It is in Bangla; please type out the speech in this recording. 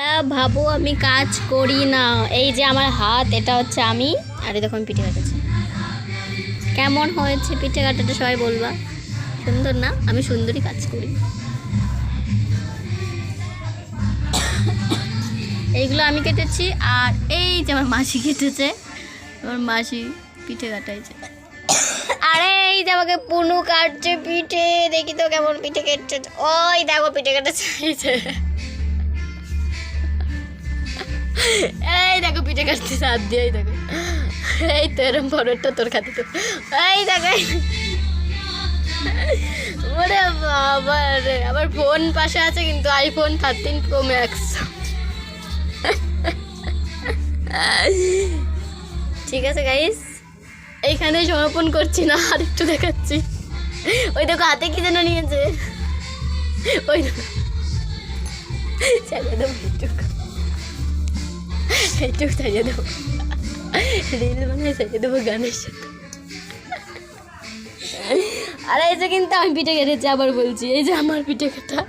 ভাবো আমি কাজ করি না, এই যে আমার হাত, এটা হচ্ছে আমি। আর এই দেখো আমি পিঠে কাটাচ্ছি। কেমন হয়েছে পিঠে কাটাটা সবাই বলবা? সুন্দর না? আমি সুন্দরই কাজ করি। এইগুলো আমি কেটেছি, আর এই যে আমার মাসি কেটেছে। আমার মাসি পিঠে কাটাইছে। আরে এই যে আমাকে পুনু কাটছে পিঠে, দেখি তো কেমন পিঠে কেটেছে। ওই দেখো পিঠে কেটেছে। এই দেখো পিঠে কাটতেছে হাত দিয়ে, এই দেখো। এই তো এরম বড়টা তোর খাতে তো। এই দেখো, ওরে বাবা রে, আমার ফোন পাশে আছে কিন্তু আইফোন 13 Pro Max। ঠিক আছে গাইস, এইখানে সমাপন করছি না, আর একটু দেখাচ্ছি। ওই দেখো হাতে কি যেন নিয়েছে, ওই দেখো। চালিয়ে দেবো এইটুক চালিয়ে দেবো, রিল বানাই চালিয়ে দেবো গানের সাথে। আর এই যে কিন্তু আমি পিঠে কেটেছি, আবার বলছি এই যে আমার পিঠে কাটা।